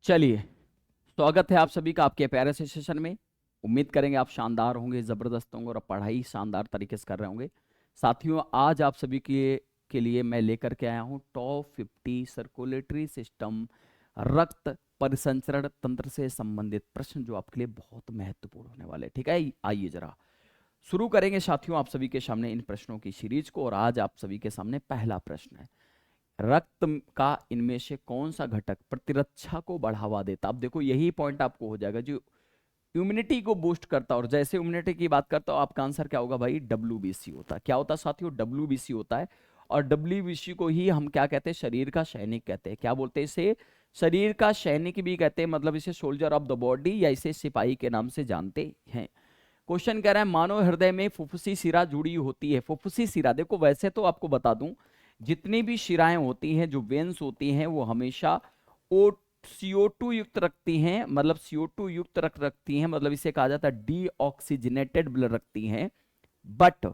चलिए, स्वागत है आप सभी का आपके प्यारे से सेशन में। उम्मीद करेंगे आप शानदार होंगे, जबरदस्त होंगे और पढ़ाई शानदार तरीके से कर रहे होंगे। साथियों, आज आप सभी के लिए मैं लेकर के आया हूँ टॉप 50 सर्कुलेटरी सिस्टम रक्त परिसंचरण तंत्र से संबंधित प्रश्न, जो आपके लिए बहुत महत्वपूर्ण होने वाले हैं। ठीक है, आइए जरा शुरू करेंगे साथियों आप सभी के सामने इन प्रश्नों की सीरीज को। और आज आप सभी के सामने पहला प्रश्न है, रक्त का इनमें से कौन सा घटक प्रतिरक्षा को बढ़ावा देता। अब देखो, यही पॉइंट आपको हो जाएगा जो इम्यूनिटी को बूस्ट करता है। और जैसे इम्यूनिटी की बात करता हूं, आपका आंसर क्या होगा भाई? डब्ल्यूबीसी होता है। क्या होता है साथियों? डब्ल्यूबीसी होता है। और डब्ल्यूबीसी को ही हम क्या कहते हैं? शरीर का सैनिक कहते हैं। क्या बोलते हैं इसे? शरीर का सैनिक भी कहते हैं, मतलब इसे सोल्जर ऑफ द बॉडी या इसे सिपाही के नाम से जानते हैं। क्वेश्चन कह रहा है, मानव हृदय में फुफ्फुसी शिरा जुड़ी होती है। फुफ्फुसी शिरा, देखो वैसे तो आपको बता दूं, जितनी भी शिराएं होती हैं, जो वेन्स होती हैं, वो हमेशा ओ CO2 युक्त रखती हैं, मतलब CO2 युक्त रखती हैं, मतलब इसे कहा जाता है डीऑक्सीजनेटेड ब्लड रखती हैं। बट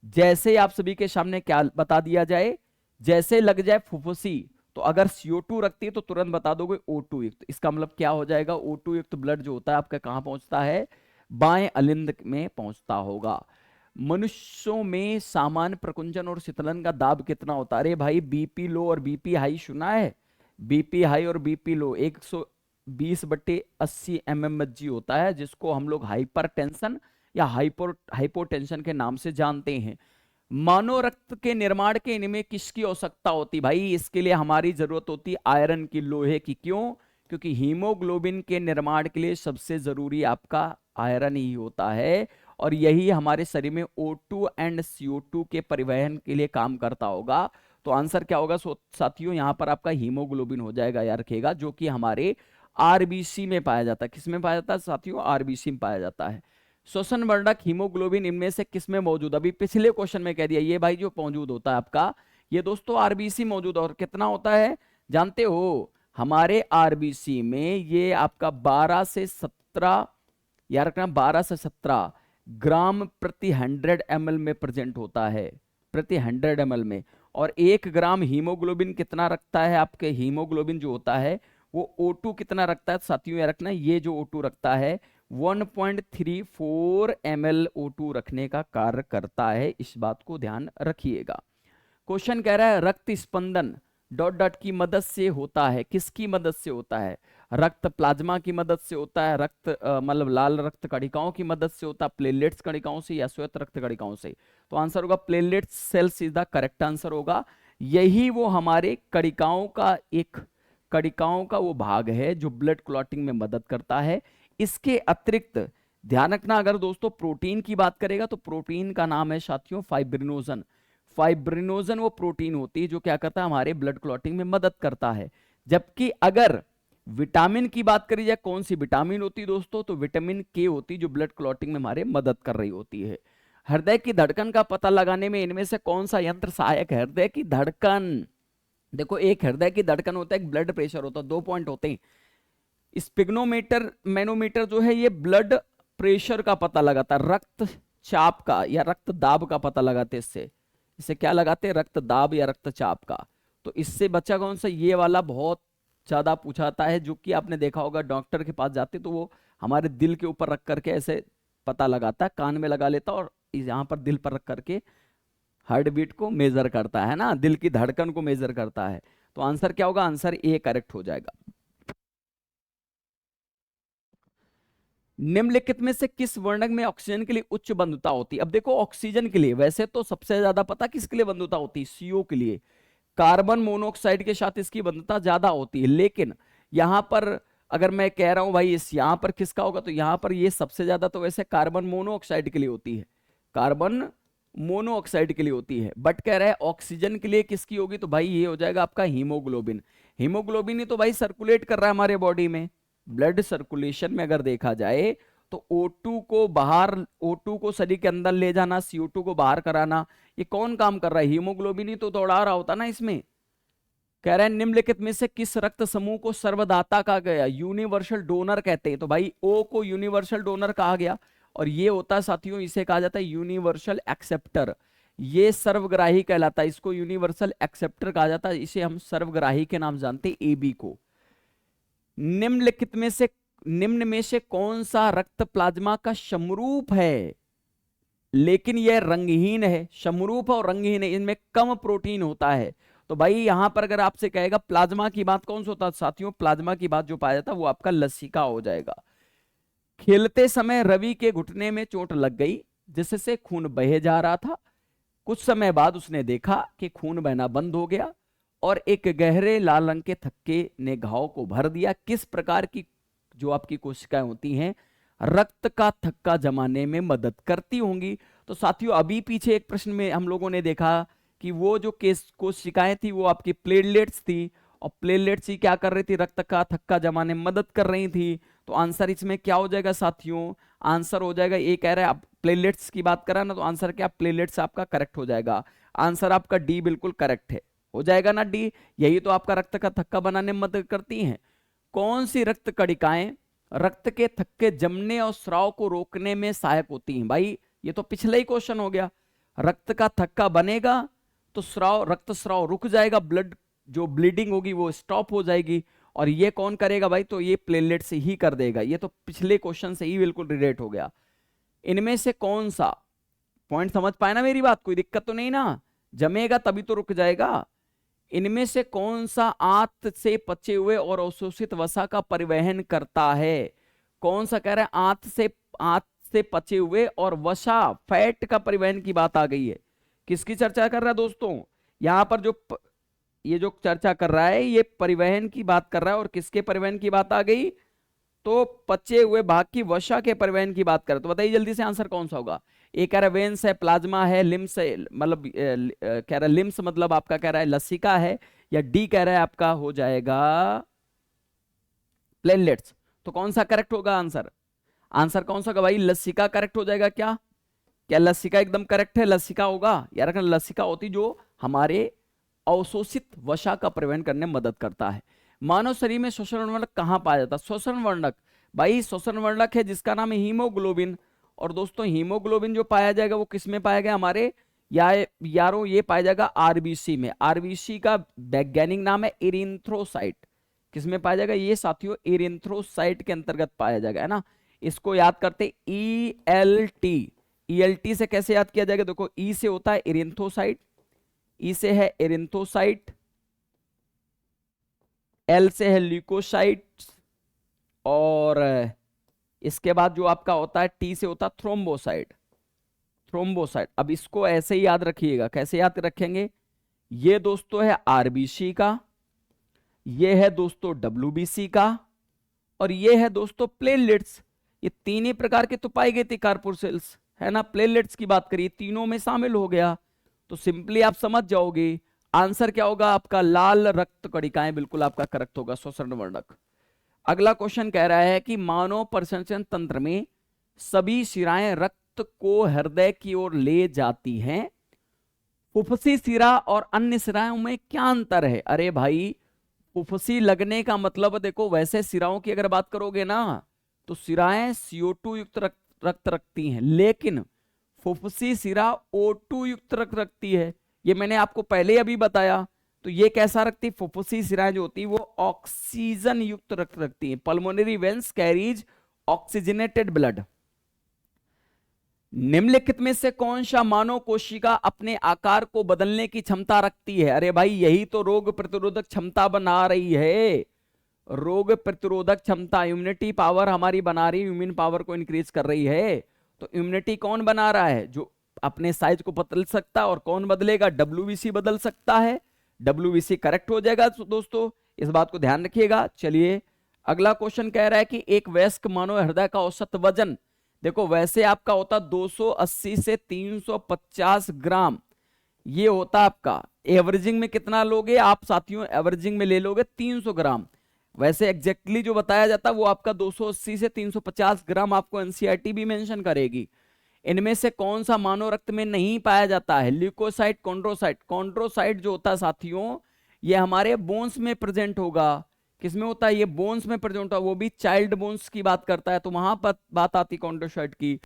जैसे आप सभी के सामने क्या बता दिया जाए, जैसे लग जाए फुफ्फुसी, तो अगर CO2 रखती है तो तुरंत बता दोगे O2 युक्त। इसका मतलब क्या हो जाएगा? O2 युक्त ब्लड जो होता है आपका कहां पहुंचता है? बाएं अलिंद में पहुंचता होगा। मनुष्यों में सामान्य प्रकुंचन और शीतलन का दाब कितना होता है? अरे भाई, बीपी लो और बीपी हाई सुना है? बीपी हाई और बीपी लो 120/80 mmHg होता है, जिसको हम लोग हाइपर टेंशन या हाइपोटेंशन के नाम से जानते हैं। मानव रक्त के निर्माण के इनमें किसकी आवश्यकता होती? भाई, इसके लिए हमारी जरूरत होती है आयरन की, लोहे की। क्यों? क्योंकि हीमोग्लोबिन के निर्माण के लिए सबसे जरूरी आपका आयरन ही होता है, और यही हमारे शरीर में O2 एंड CO2 के परिवहन के लिए काम करता होगा। तो आंसर क्या होगा साथियों? यहां पर आपका हीमोग्लोबिन हो जाएगा, याद रखिएगा, जो कि हमारे आरबीसी में पाया जाता है। किस में पाया जाता है साथियों? आरबीसी में पाया जाता है। श्वसन वर्धक हीमोग्लोबिन इनमें से किस में मौजूद? अभी पिछले क्वेश्चन में कह दिया ये भाई, जो मौजूद होता है आपका, ये दोस्तों आरबीसी मौजूद। और कितना होता है जानते हो? हमारे आरबीसी में ये आपका 12 से 17, याद रखना, 12 से 17 ग्राम प्रति 100 ml में प्रेजेंट होता है, प्रति 100 ml में। और 1 ग्राम हीमोग्लोबिन कितना रखता है? आपके हीमोग्लोबिन जो होता है वो O2 कितना रखता है साथियों? याद रखना, ये जो O2 रखता है 1.34 ml O2 रखने का कार्य करता है। इस बात को ध्यान रखिएगा। क्वेश्चन कह रहा है, रक्त स्पंदन डॉट डॉट की मदद से होता है। किसकी मदद से होता है? रक्त प्लाज्मा की मदद से होता है, रक्त मतलब लाल रक्त कणिकाओं की मदद से होता है, प्लेटलेट्स कणिकाओं से, या श्वेत रक्त कणिकाओं से? तो आंसर होगा platelets cells is the correct answer होगा। यही वो हमारे कणिकाओं का वो भाग है जो ब्लड क्लॉटिंग में मदद करता है। इसके अतिरिक्त ध्यान रखना, अगर दोस्तों प्रोटीन की बात करेगा तो प्रोटीन का नाम है साथियों फाइब्रिनोजन। फाइब्रिनोजन वो प्रोटीन होती है जो क्या करता है? हमारे ब्लड क्लॉटिंग में मदद करता है। जबकि अगर विटामिन की बात करी जाए, कौन सी विटामिन होती है दोस्तों? तो विटामिन के होती है, जो ब्लड क्लॉटिंग में हमारे मदद कर रही होती है। हृदय की धड़कन का पता लगाने में इनमें से कौन सा यंत्र सहायक है? हृदय की धड़कन, देखो एक हृदय की धड़कन होता है, एक ब्लड प्रेशर होता है, 2 पॉइंट होते हैं। स्पिग्नोमीटर, मैनोमीटर जो है ये ब्लड प्रेशर का पता लगाता है, रक्तचाप का या रक्त दाब का पता लगाते हैं। इससे इसे क्या लगाते हैं? रक्त दाब या रक्तचाप का। तो इससे बच्चा कौन सा? ये वाला बहुत ज्यादा पूछाता है, जो कि आपने देखा होगा डॉक्टर के पास जाते तो वो हमारे दिल के ऊपर रख करके ऐसे पता लगाता है, कान में लगा लेता और यहाँ पर दिल पर रख करके हार्ट बीट को मेजर करता है ना, दिल की धड़कन को मेजर करता है। तो आंसर क्या होगा? आंसर ए करेक्ट हो जाएगा। निम्नलिखित में से किस वर्णक में ऑक्सीजन के लिए उच्च बंधुता होती है? अब देखो, ऑक्सीजन के लिए वैसे तो सबसे ज्यादा पता किसके लिए बंधुता होती है? CO के लिए। कार्बन मोनोऑक्साइड के साथ इसकी बंधुता ज्यादा होती है। लेकिन यहां पर अगर मैं कह रहा हूं भाई इस यहां पर किसका होगा, तो यहां पर ये सबसे ज्यादा तो वैसे कार्बन मोनोऑक्साइड के लिए होती है, कार्बन मोनोऑक्साइड के लिए होती है। बट कह रहा है ऑक्सीजन के लिए किसकी होगी, तो भाई ये हो जाएगा आपका हीमोग्लोबिन। हीमोग्लोबिन ही तो भाई सर्कुलेट कर रहा है हमारे बॉडी में। ब्लड सर्कुलेशन में अगर देखा जाए तो O2 को शरीर के अंदर ले जाना, CO2 को बाहर कराना, ये कौन काम कर रहा है? हीमोग्लोबिन ही तो दौड़ा रहा होता ना इसमें। कह रहे हैं निम्नलिखित में से किस रक्त समूह को सर्वदाता कहा गया? यूनिवर्सल डोनर कहते हैं। तो भाई O को यूनिवर्सल डोनर कहा गया, और ये होता है साथियों, इसे कहा जाता है यूनिवर्सल एक्सेप्टर। ये सर्वग्राही कहलाता है, इसको यूनिवर्सल एक्सेप्टर कहा जाता है, इसे हम सर्वग्राही के नाम जानते हैं, AB को। निम्न में से कौन सा रक्त प्लाज्मा का समरूप है, लेकिन यह रंगहीन है। समरूप और रंगहीन है, इनमें कम प्रोटीन होता है। तो भाई यहां पर अगर आपसे कहेगा प्लाज्मा की बात कौन सा होता है साथियों, प्लाज्मा की बात जो पाया जाता है वो आपका लसिका हो जाएगा। खेलते समय रवि के घुटने में चोट लग गई जिससे खून बहे जा रहा था। कुछ समय बाद उसने देखा कि खून बहना बंद हो गया और एक गहरे लाल रंग के थक्के ने घाव को भर दिया। किस प्रकार की जो आपकी कोशिकाएं होती हैं रक्त का थक्का जमाने में मदद करती होंगी। तो साथियों अभी पीछे एक प्रश्न में हम लोगों ने देखा कि वो जो कोशिकाएं थी वो आपकी प्लेटलेट्स थी, और प्लेटलेट्स ही क्या कर रही थी, रक्त का थक्का जमाने में मदद कर रही थी। तो आंसर इसमें क्या हो जाएगा साथियों, आंसर हो जाएगा, ये कह रहा है आप प्लेटलेट्स की बात करा ना, तो आंसर क्या, प्लेटलेट्स आपका करेक्ट हो जाएगा। आंसर आपका डी बिल्कुल करेक्ट है, हो जाएगा ना डी। यही तो आपका रक्त का थक्का बनाने में मदद करती हैं। कौन सी रक्त कणिकाएं रक्त के थक्के जमने और स्राव को रोकने में सहायक होती हैं। भाई ये तो पिछला ही क्वेश्चन हो गया, रक्त का थक्का बनेगा तो स्राव, रक्त स्राव रुक जाएगा, ब्लड जो ब्लीडिंग होगी वो स्टॉप हो जाएगी। और ये कौन करेगा भाई, तो ये प्लेटलेट से ही कर देगा। ये तो पिछले क्वेश्चन से ही बिल्कुल रिलेट हो गया। इनमें से कौन सा, पॉइंट समझ पाए ना मेरी बात, कोई दिक्कत तो नहीं ना, जमेगा तभी तो रुक जाएगा। इनमें से कौन सा आंत से पचे हुए और अवशोषित वसा का परिवहन करता है। कौन सा कह रहा है, आंत से पचे हुए और वसा फैट का परिवहन की बात आ गई है। किसकी चर्चा कर रहा है दोस्तों, यहां पर ये जो चर्चा कर रहा है ये परिवहन की बात कर रहा है। और किसके परिवहन की बात आ गई, तो पचे हुए भाग की वसा के परिवहन की बात कर। तो बताइए जल्दी से आंसर कौन सा होगा। एक कह रहा है वेन्स है, प्लाज्मा है, लिम्स है, मतलब कह रहा है लिम्स मतलब आपका कह रहा है लसिका है, या डी कह रहा है आपका हो जाएगा प्लेटलेट्स। तो कौन सा करेक्ट होगा आंसर, आंसर कौन सा होगा भाई, लसिका करेक्ट हो जाएगा क्या, क्या लसिका एकदम करेक्ट है, लसिका होगा यार। अगर लसिका होती जो हमारे अवशोषित वसा का परिवहन करने में मदद करता है। मानव शरीर में श्वसन वर्णक कहां पाया जाता है, श्वसन वर्णक, भाई श्वसन वर्णक है जिसका नाम है हीमोग्लोबिन। और दोस्तों हीमोग्लोबिन जो पाया जाएगा वो किस में पाया गया, हमारे यारों ये पाया जाएगा आरबीसी में। आरबीसी का वैज्ञानिक नाम है इरिथ्रोसाइट। किस में पाया जाएगा ये साथियों, इरिथ्रोसाइट के अंतर्गत पाया जाएगा, है ना। इसको याद करते ELT, ELT से कैसे याद किया जाएगा, देखो ई से होता है इरिथ्रोसाइट, ई से है इरिथ्रोसाइट, एल से है ल्यूकोसाइट, और इसके बाद जो आपका होता है टी से होता है थ्रोम्बोसाइट, थ्रोम्बोसाइट। अब इसको ऐसे ही याद रखिएगा, कैसे याद रखेंगे, ये दोस्तों है आरबीसी का, ये है दोस्तों WBC का, और ये है दोस्तों प्लेटलेट्स। ये तीन ही प्रकार के तो पाई गई थी कार्पोसेल्स, है ना। प्लेटलेट्स की बात करिए तीनों में शामिल हो गया, तो सिंपली आप समझ जाओगे आंसर क्या होगा आपका, लाल रक्त कणिकाएं बिल्कुल आपका करेक्ट होगा, श्वसन वर्णक। अगला क्वेश्चन कह रहा है कि मानव प्रसंचरण तंत्र में सभी शिराएं रक्त को हृदय की ओर ले जाती हैं, फुफ्फुसी शिरा और अन्य शिराओं में क्या अंतर है। अरे भाई फुफ्फुसी लगने का मतलब देखो, वैसे शिराओं की अगर बात करोगे ना तो शिराएं CO2 युक्त रक्त रखती हैं, लेकिन फुफ्फुसी शिरा O2 युक्त रक्त रखती है। ये मैंने आपको पहले अभी बताया। तो ये कैसा रखती है, फुफ्फुसी शिराएं जो होती है वो ऑक्सीजन युक्त रक्त रखती है। Pulmonary veins carries oxygenated blood. निम्नलिखित में से कौन सा मानव कोशिका अपने आकार को बदलने की क्षमता रखती है। अरे भाई यही तो रोग प्रतिरोधक क्षमता बना रही है, रोग प्रतिरोधक क्षमता, इम्यूनिटी पावर हमारी बना रही है, इम्यून पावर को इंक्रीज कर रही है। तो इम्यूनिटी कौन बना रहा है, जो अपने साइज को बदल सकता है। और कौन बदलेगा, WBC बदल सकता है, WBC करेक्ट हो जाएगा दोस्तों, इस बात को ध्यान रखिएगा। चलिए अगला क्वेश्चन कह रहा है कि एक वयस्क मानव हृदय का औसत वजन, देखो वैसे आपका होता 280 से 350 ग्राम, ये होता आपका। एवरेजिंग में कितना लोगे आप साथियों, एवरेजिंग में ले लोगे 300 ग्राम। वैसे एग्जैक्टली जो बताया जाता है वो आपका 280 से 350 ग्राम आपको एनसीईआरटी भी मेंशन करेगी। इनमें से कौन सा मानव रक्त में नहीं पाया जाता है, ल्यूकोसाइट, कॉन्ड्रोसाइट। कॉन्ड्रोसाइट जो होता है साथियों ये हमारे बोन्स में प्रेजेंट होगा। किसमें होता है, ये बोन्स में प्रेजेंट होता है, वो भी चाइल्ड बोन्स की बात करता है, तो वहां पर बात आती कॉन्ड्रोसाइट की।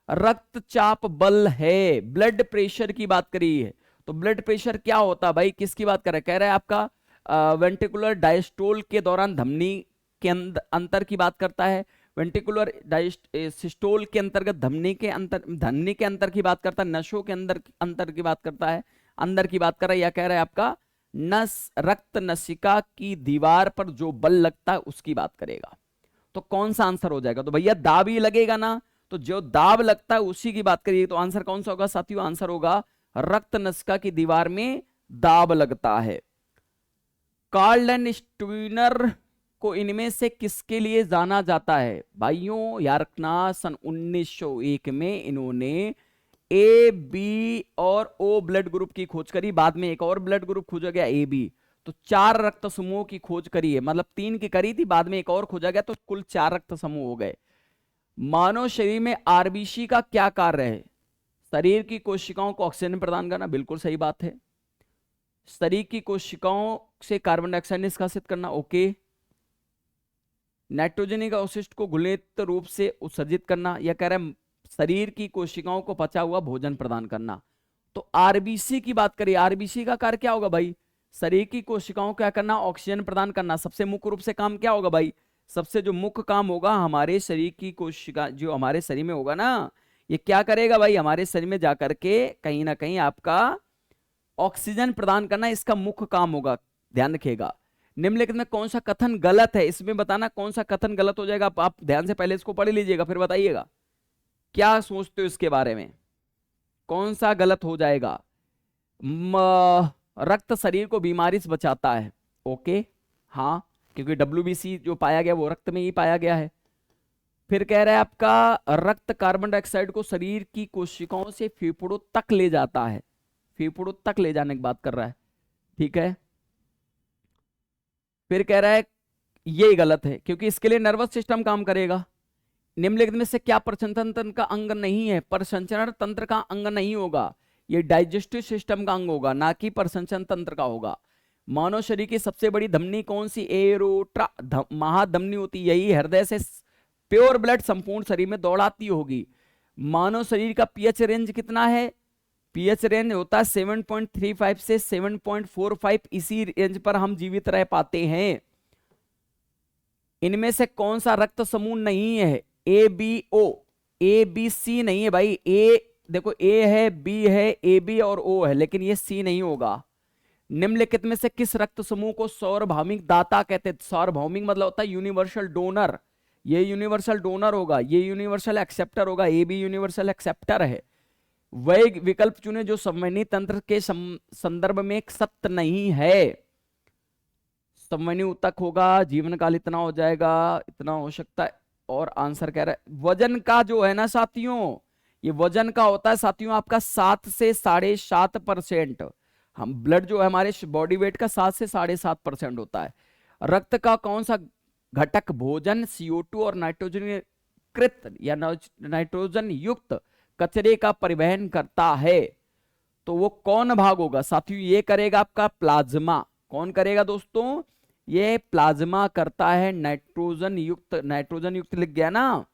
रक्तचाप बल है, ब्लड प्रेशर की बात करी है। तो ब्लड प्रेशर क्या होता है भाई, किसकी बात कर रहा है, कह रहा है आपका वेंट्रिकुलर डायस्टोल के दौरान धमनी के अंतर की बात करता है, वेंट्रिकुलर सिस्टोल के अंतर्गत धमनी के अंतर की बात करता है, नसों के अंतर की बात करता है, अंदर की बात कर रहा है, या कह रहा है आपका रक्त नसिका की दीवार पर जो बल लगता है उसकी बात करेगा। तो कौन सा आंसर हो जाएगा? तो भैया दाब ही लगेगा ना, तो जो दाब लगता है उसी की बात करिए। तो आंसर कौन सा होगा साथियों? आंसर होगा रक्त नसिका की दीवार में दाब लगता है। कार्ल स्टूइनर को इनमें से किसके लिए जाना जाता है? भाइयों याद रखना, सन 1901 में इन्होंने ए, बी और ओ ब्लड ग्रुप की खोज करी। बाद में एक और ब्लड ग्रुप खोजा गया ए बी। तो 4 रक्त समूहों की खोज करी है, मतलब 3 की करी थी, बाद में एक और खोजा गया, तो कुल 4 रक्त समूह हो गए। मानव शरीर में आरबीसी का क्या कार्य है? शरीर की कोशिकाओं को ऑक्सीजन प्रदान करना, बिल्कुल सही बात है। शरीर की कोशिकाओं से कार्बन डाइऑक्साइड निष्कासित करना, ओके। नाइट्रोजन का अवशिष्ट को घुलित रूप से उत्सर्जित करना, या कह रहा है शरीर की कोशिकाओं को पचा हुआ भोजन प्रदान करना। तो आरबीसी की बात करिए, आरबीसी का कार्य क्या होगा भाई? शरीर की कोशिकाओं को क्या करना? ऑक्सीजन प्रदान करना। सबसे मुख्य रूप से काम क्या होगा भाई? सबसे जो मुख्य काम होगा हमारे शरीर की कोशिका जो हमारे शरीर में होगा ना, ये क्या करेगा भाई? हमारे शरीर में जाकर के कहीं ना कहीं आपका ऑक्सीजन प्रदान करना इसका मुख्य काम होगा। ध्यान रखिएगा। निम्नलिखित में कौन सा कथन गलत है? इसमें बताना कौन सा कथन गलत हो जाएगा। आप ध्यान से पहले इसको पढ़ लीजिएगा, फिर बताइएगा क्या सोचते हो इसके बारे में, कौन सा गलत हो जाएगा। रक्त शरीर को बीमारी से बचाता है, ओके, हाँ, क्योंकि WBC जो पाया गया वो रक्त में ही पाया गया है। फिर कह रहा है आपका रक्त कार्बन डाइऑक्साइड को शरीर की कोशिकाओं से फेफड़ों तक ले जाता है, फेफड़ों तक ले जाने की बात कर रहा है, ठीक है। फिर कह रहा है ये गलत है क्योंकि इसके लिए नर्वस सिस्टम काम करेगा। निम्नलिखित में से क्या प्रसंचरण तंत्र का अंग नहीं है? प्रसंचरण तंत्र का अंग नहीं होगा, ये डाइजेस्टिव सिस्टम का अंग होगा, ना कि प्रसंचरण तंत्र का होगा। मानव शरीर की सबसे बड़ी धमनी कौन सी? एरोट्रा महाधमनी होती, यही हृदय से प्योर ब्लड संपूर्ण शरीर में दौड़ाती होगी। मानव शरीर का पीएच रेंज कितना है? पीएच रेंज होता है 7.35 से 7.45, इसी रेंज पर हम जीवित रह पाते हैं। इनमें से कौन सा रक्त समूह नहीं है? A B O, A B C नहीं है भाई। ए देखो, ए है, बी है, ए बी और ओ है, लेकिन ये सी नहीं होगा। निम्नलिखित में से किस रक्त समूह को सार्वभौमिक दाता कहते हैं? सार्वभौमिक मतलब होता है यूनिवर्सल डोनर, ये यूनिवर्सल डोनर होगा, ये यूनिवर्सल एक्सेप्टर होगा, ए बी यूनिवर्सल एक्सेप्टर है। वह विकल्प चुने जो संवहनी तंत्र के संदर्भ में सत्य नहीं है। संवहनी ऊतक होगा, जीवन काल इतना हो जाएगा, इतना हो सकता है। और आंसर कह रहा है वजन का जो है ना साथियों, ये वजन का होता है साथियों आपका 7 से 7.5%। हम ब्लड जो है हमारे बॉडी वेट का 7 से 7.5% होता है। रक्त का कौन सा घटक भोजन, CO2 और नाइट्रोजन कृत या नाइट्रोजन युक्त कचरे का परिवहन करता है? तो वो कौन भाग होगा साथियों? ये करेगा आपका प्लाज्मा। कौन करेगा दोस्तों? ये प्लाज्मा करता है। नाइट्रोजन युक्त लिख गया ना।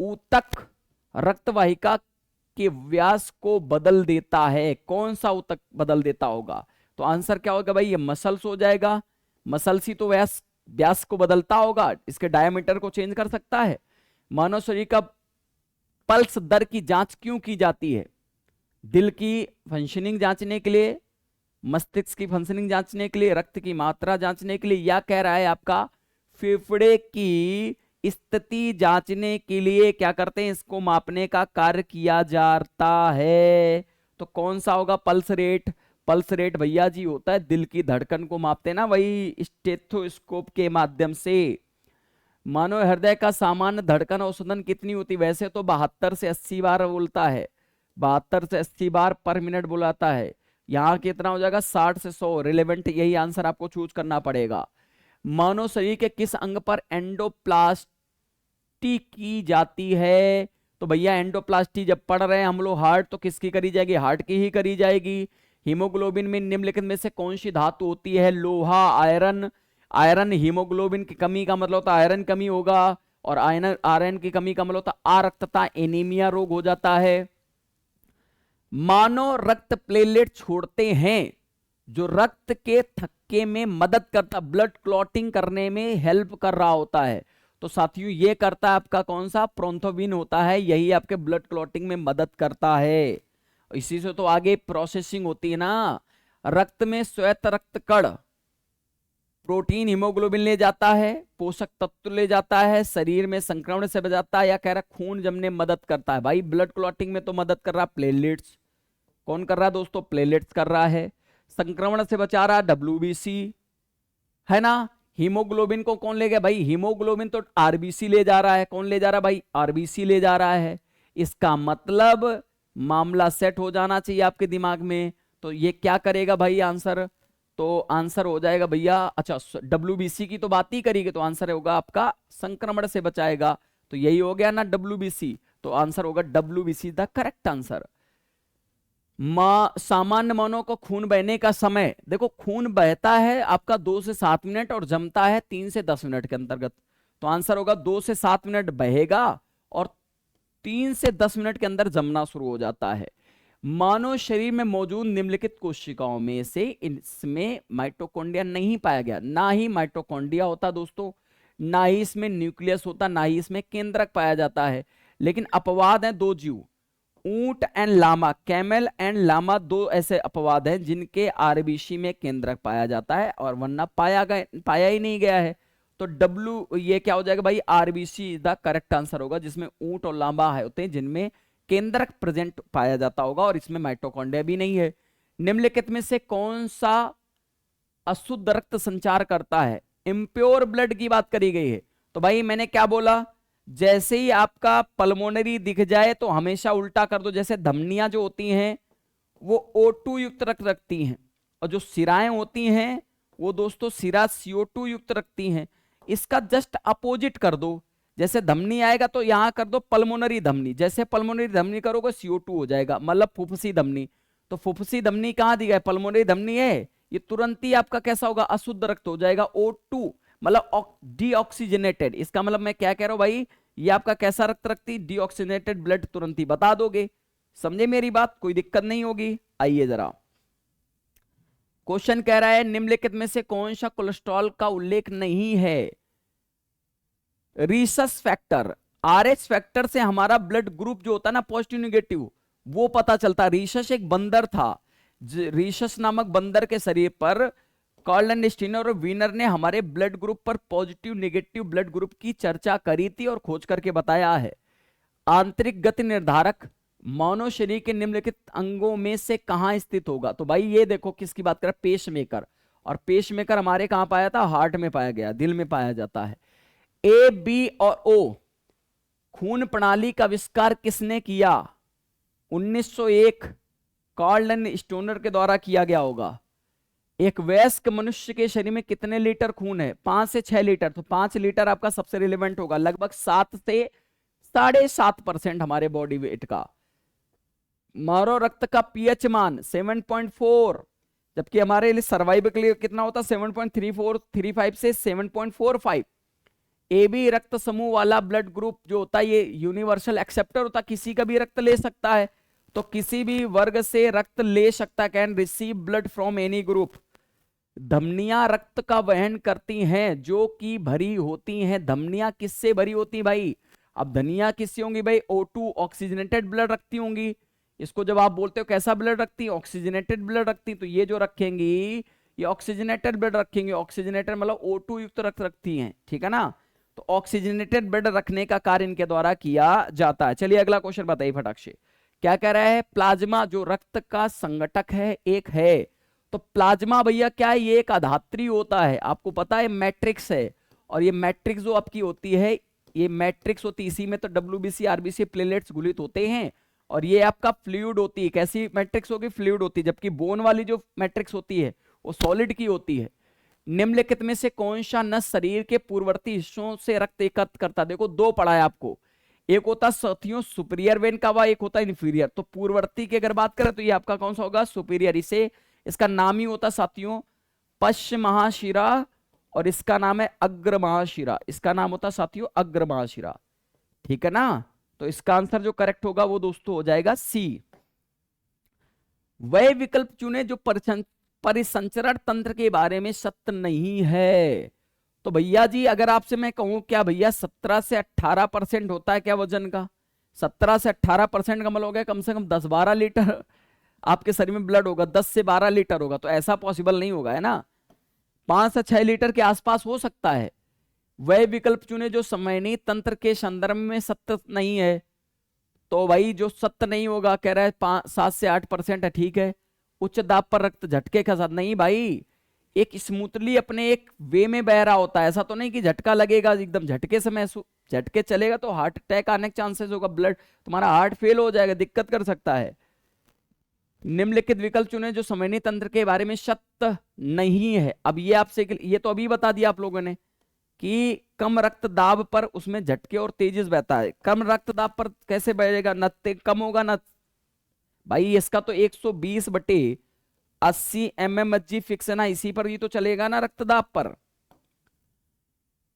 ऊतक रक्तवाहिका के व्यास को बदल देता है। कौन सा ऊतक बदल देता होगा? तो आंसर क्या होगा भाई? ये मसल्स हो जाएगा। मसल्स ही तो व्यास को बदलता होगा, इसके डायमीटर को चेंज कर सकता है। मानव शरीर का पल्स दर की जांच क्यों की जाती है? दिल की फंक्शनिंग जांचने के लिए, मस्तिष्क की फंक्शनिंग जांचने के लिए, रक्त की मात्रा जांचने के लिए, या कह रहा है आपका फेफड़े की स्थिति जांचने के लिए क्या करते हैं? इसको मापने का कार्य किया जाता है। तो कौन सा होगा? Pulse rate. पल्स रेट भैया जी होता है दिल की धड़कन को मापते हैं ना, वही स्टेथोस्कोप के माध्यम से। मानव हृदय का सामान्य धड़कन औसतन कितनी होती? वैसे तो 72 से 80 बार बोलता है, 72 से 80 बार पर मिनट बुलाता है। यहाँ कितना हो जाएगा? 60 से 100। रिलेवेंट यही आंसर आपको चूज करना पड़ेगा। मानव शरीर के किस अंग पर एंडोप्लास्टी की जाती है? तो भैया एंडोप्लास्टी जब पढ़ रहे हैं हम लोग हार्ट, तो किसकी करी जाएगी? हार्ट की ही करी जाएगी। हीमोग्लोबिन में निम्नलिखित में से कौन सी धातु होती है? लोहा, आयरन। आयरन हीमोग्लोबिन की कमी का मतलब होता है आयरन कमी होगा, और आयरन की कमी का मतलब होता है अरक्तता, एनीमिया रोग हो जाता है। मानव रक्त प्लेटलेट छोड़ते हैं जो रक्त के थक्के में मदद करता, ब्लड क्लॉटिंग करने में हेल्प कर रहा होता है। तो साथियों ये करता है आपका कौन सा, प्रोंथोबिन होता है, यही आपके ब्लड क्लॉटिंग में मदद करता है। इसी से तो आगे प्रोसेसिंग होती है ना। रक्त में श्वेत रक्त कण प्रोटीन हीमोग्लोबिन ले जाता है, पोषक तत्व ले जाता है, शरीर में संक्रमण से बचाता है, या कह रहा खून जमने में मदद करता है। भाई ब्लड क्लॉटिंग में तो मदद कर रहा है प्लेटलेट्स। कौन कर रहा है दोस्तों, प्लेटलेट्स कर रहा है। संक्रमण से बचा रहा है डब्ल्यूबीसी, है ना। हीमोग्लोबिन को कौन ले गया भाई, हीमोग्लोबिन तो आरबीसी ले जा रहा है। कौन ले जा रहा है भाई, आरबीसी ले जा रहा है। इसका मतलब मामला सेट हो जाना चाहिए आपके दिमाग में। तो ये क्या करेगा भाई आंसर, तो आंसर हो जाएगा भैया, अच्छा डब्ल्यूबीसी की तो बात ही करेगी, तो आंसर होगा आपका संक्रमण से बचाएगा। तो यही हो गया ना डब्ल्यूबीसी, तो आंसर होगा डब्ल्यूबीसी द करेक्ट आंसर। सामान्य मानव को खून बहने का समय, देखो खून बहता है आपका 2 से 7 मिनट और जमता है 3 से 10 मिनट के अंतर्गत। तो आंसर होगा 2 से 7 मिनट बहेगा और 3 से 10 मिनट के अंदर जमना शुरू हो जाता है। मानव शरीर में मौजूद निम्नलिखित कोशिकाओं में से इसमें माइटोकॉन्ड्रिया नहीं पाया गया। ना ही माइटोकॉन्ड्रिया होता दोस्तों, ना ही इसमें न्यूक्लियस होता, ना ही इसमें केंद्रक पाया जाता है। लेकिन अपवाद हैं 2 जीव, ऊंट and llama, camel and llama, 2 ऐसे अपवाद हैं जिनके आरबीसी में केंद्रक पाया जाता है, और वरना पाया ही नहीं गया है। तो डब्ल्यू ये क्या हो जाएगा भाई, आरबीसी द करेक्ट आंसर होगा, जिसमें ऊंट और लामा है होते हैं जिनमें केंद्रक प्रेजेंट पाया जाता होगा, और इसमें माइटोकॉन्ड्रिया भी नहीं है। निम्नलिखित में से कौन सा अशुद्ध रक्त संचार करता है, इम्प्योर ब्लड की बात करी गई है। तो भाई मैंने क्या बोला, जैसे ही आपका पल्मोनरी दिख जाए तो हमेशा उल्टा कर दो। जैसे धमनियां जो होती हैं वो O2 युक्त रक्त रखती हैं, और जो सिराएं होती हैं वो दोस्तों सिरा CO2 युक्त रखती हैं। इसका जस्ट अपोजिट कर दो, जैसे धमनी आएगा तो यहां कर दो पल्मोनरी धमनी, जैसे पल्मोनरी धमनी करोगे CO2 हो जाएगा, मतलब फुफ्फुसी धमनी। तो फुफ्फुसी धमनी कहां दी गई, पल्मोनरी धमनी है, ये तुरंत ही आपका कैसा होगा, अशुद्ध रक्त हो जाएगा, O2 मतलब डीऑक्सीजनेटेड। इसका मतलब मैं क्या कह रहा हूं भाई, ये आपका कैसा रक्त रखती, डीऑक्सीजनेटेड ब्लड, तुरंत ही बता दोगे। समझे मेरी बात, कोई दिक्कत नहीं होगी। आइए जरा क्वेश्चन कह रहा है निम्नलिखित में से कौन सा कोलेस्ट्रॉल का उल्लेख नहीं है। रीसस फैक्टर, आरएच फैक्टर से हमारा ब्लड ग्रुप जो होता है ना पॉजिटिव निगेटिव, वो पता चलता। रीसस एक बंदर था, रीसस नामक बंदर के शरीर पर कार्ल एंड स्टीनर और वीनर ने हमारे ब्लड ग्रुप पर पॉजिटिव नेगेटिव ब्लड ग्रुप की चर्चा करी थी और खोज करके बताया है। आंतरिक गति निर्धारक मानव शरीर के निम्नलिखित अंगों में से कहां स्थित होगा। तो भाई ये देखो किसकी बात कर रहा है, पेसमेकर। और पेसमेकर हमारे कहां पाया था, हार्ट में पाया गया, दिल में पाया जाता है। ए, बी और ओ, खून प्रणाली का आविष्कार किसने किया, 1901 कार्ल एंड स्टोनर के द्वारा किया गया होगा। एक वयस्क मनुष्य के शरीर में कितने लीटर खून है, 5 से 6 लीटर। तो 5 लीटर आपका सबसे रिलेवेंट होगा, लगभग 7 से 7.5% हमारे बॉडी वेट का। मारो रक्त का पीएच मान 7.4, जबकि हमारे लिए सर्वाइवल के लिए कितना होता है 7.3435 से 7.45। ए बी रक्त समूह वाला ब्लड ग्रुप जो होता है ये यूनिवर्सल एक्सेप्टर होता है, किसी का भी रक्त ले सकता है, तो किसी भी वर्ग से रक्त ले सकता है, can receive blood from any group. धमनियां रक्त का वहन करती हैं जो कि भरी होती हैं। धमनियां किससे भरी होती हैं भाई, अब धनिया किससे होंगी भाई, O2 ऑक्सीजनेटेड ब्लड रखती होंगी। इसको जब आप बोलते हो कैसा ब्लड रखती है, ऑक्सीजनेटेड ब्लड रखती, तो ये जो रखेंगी ये ऑक्सीजनेटेड ब्लड रखेंगे। ऑक्सीजनेटेड मतलब O2 युक्त रक्त रखती हैं, ठीक है ना। तो ऑक्सीजनेटेड ब्लड रखने का कार्य इनके द्वारा किया जाता है। चलिए अगला क्वेश्चन बताइए फटाक से, क्या कह रहा है, प्लाज्मा जो रक्त का संगठक है एक है। तो प्लाज्मा भैया क्या है, ये एक अधात्री होता है, आपको पता है मैट्रिक्स है, और ये मैट्रिक्स जो आपकी होती है ये मैट्रिक्स होती है, इसी में तो डब्ल्यूबीसी आरबीसी प्लेटलेट्स घुलित होते हैं, और ये आपका फ्लूइड होती है। कैसी मैट्रिक्स होगी, फ्लूइड होती है, जबकि बोन वाली जो मैट्रिक्स होती है वो सॉलिड की होती है। निम्नलिखित में से कौन सा नस शरीर के पूर्ववर्ती हिस्सों से रक्त एकत्र करता, देखो 2 पढ़ा है आपको, एक होता साथियों सुपीरियर वेन का, एक होता पूर्ववर्ती। तो पूर्ववर्ती की अगर बात करें तो ये आपका कौन सा होगा, सुपीरियर। इसे इसका नाम ही होता साथियों पश्च महाशिरा, और इसका नाम है अग्र महाशिरा। इसका नाम होता साथियों अग्र महाशिरा, ठीक है ना। तो इसका आंसर जो करेक्ट होगा वो दोस्तों हो जाएगा सी। वह विकल्प चुने जो परिसंचरण तंत्र के बारे में सत्य नहीं है। तो भैया जी अगर आपसे मैं कहूं क्या भैया 17 से 18% होता है क्या वजन का, 17 से 18% का मतलब हो गया कम से कम 10-12 लीटर आपके शरीर में ब्लड होगा, 10 से 12 लीटर होगा, तो ऐसा पॉसिबल नहीं होगा, है ना। 5 से 6 लीटर के आसपास हो सकता है। वह विकल्प चुने जो समयनी तंत्र के संदर्भ में सत्य नहीं है। तो भाई जो सत्य नहीं होगा कह रहा है 7 से 8% है, ठीक है। उच्च दाब पर रक्त झटके का साथ नहीं भाई, एक स्मूथली अपने एक वे में बह रहा होता है, ऐसा तो नहीं कि झटका लगेगा एकदम झटके से महसूस, झटके चलेगा तो हार्ट अटैक आने के चांसेस होगा, ब्लड तुम्हारा हार्ट फेल हो जाएगा, दिक्कत कर सकता है। निम्नलिखित विकल्प चुने जो समन्वय तंत्र के बारे में सत्य नहीं है। अब ये आपसे ये तो अभी बता दिया आप लोगों ने कि कम रक्तदाब पर उसमें झटके और तेजी से बहता है। कम रक्तदाब पर कैसे बहेगा, न कम होगा न भाई, इसका तो 120/80 mmHg फिक्स है ना, इसी पर ये तो चलेगा ना रक्तदाब पर।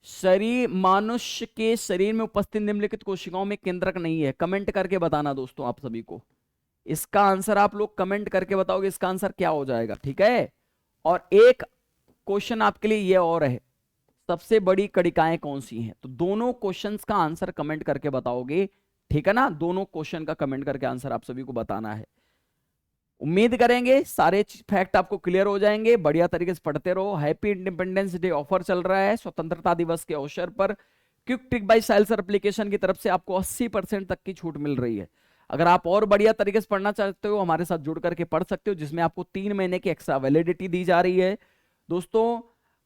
शरीर मनुष्य के शरीर में उपस्थित निम्नलिखित कोशिकाओं में केंद्रक नहीं है। कमेंट करके बताना दोस्तों आप सभी को, इसका आंसर आप लोग कमेंट करके बताओगे इसका आंसर क्या हो जाएगा, ठीक है। और एक क्वेश्चन आपके लिए ये और है, सबसे बड़ी कणिकाएं कौन सी हैं, तो दोनों क्वेश्चंस का आंसर कमेंट करके बताओगे, ठीक है ना। दोनों क्वेश्चन का कमेंट करके आंसर आप सभी को बताना है। उम्मीद करेंगे सारे फैक्ट आपको क्लियर हो जाएंगे, बढ़िया तरीके से पढ़ते रहो। हैप्पी इंडिपेंडेंस डे ऑफर चल रहा है स्वतंत्रता दिवस के अवसर पर। क्विक ट्रिक बाय साहिल सर एप्लीकेशन की तरफ से आपको 80% तक की छूट मिल रही है। अगर आप और बढ़िया तरीके से पढ़ना चाहते हो हमारे साथ जुड़ करके पढ़ सकते हो, जिसमें आपको 3 महीने की एक्स्ट्रा वैलिडिटी दी जा रही है। दोस्तों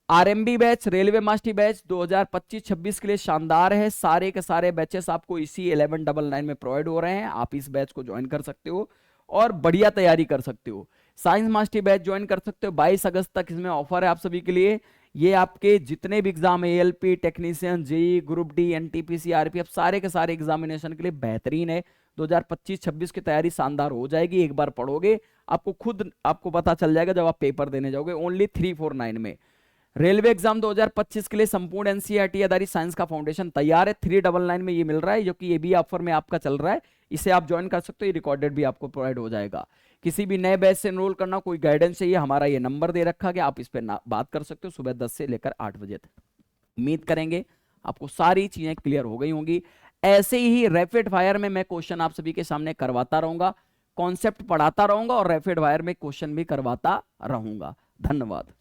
RMB batch, railway master batch 2025-26 के लिए शानदार है। सारे के सारे बैचेस आपको इसी 1199 में प्रोवाइड हो रहे हैं, आप इस बैच को ज्वाइन कर सकते हो और बढ़िया तैयारी कर सकते हो। साइंस मास्टर बैच ज्वाइन कर सकते हो, 22 अगस्त तक इसमें ऑफर है आप सभी के लिए। ये आपके जितने भी एग्जाम है, ALP, technician, JE, group D, NTPC, RPF, सारे के सारे एग्जामिनेशन के लिए बेहतरीन है। 2025-26 की तैयारी शानदार हो जाएगी, एक बार पढ़ोगे आपको खुद आपको पता चल जाएगा जब आप पेपर देने जाओगे। ओनली 349 में रेलवे एग्जाम 2025 के लिए संपूर्ण एनसीईआरटी आधारित साइंस का फाउंडेशन तैयार है, 399 में ये मिल रहा है, जो कि ये भी ऑफर में आपका चल रहा है। इसे आप ज्वाइन कर सकते हो, ये रिकॉर्डेड भी आपको प्रोवाइड हो जाएगा। किसी भी नए बैच से एनरोल करना, कोई गाइडेंस चाहिए, हमारा ये नंबर दे रखा है, आप इस पर बात कर सकते हो सुबह 10 से लेकर 8 बजे तक। उम्मीद करेंगे आपको सारी चीजें क्लियर हो गई होंगी। ऐसे ही रैपिड फायर में मैं क्वेश्चन आप सभी के सामने करवाता रहूंगा, कॉन्सेप्ट पढ़ाता रहूंगा और रैपिड फायर में क्वेश्चन भी करवाता रहूंगा। धन्यवाद।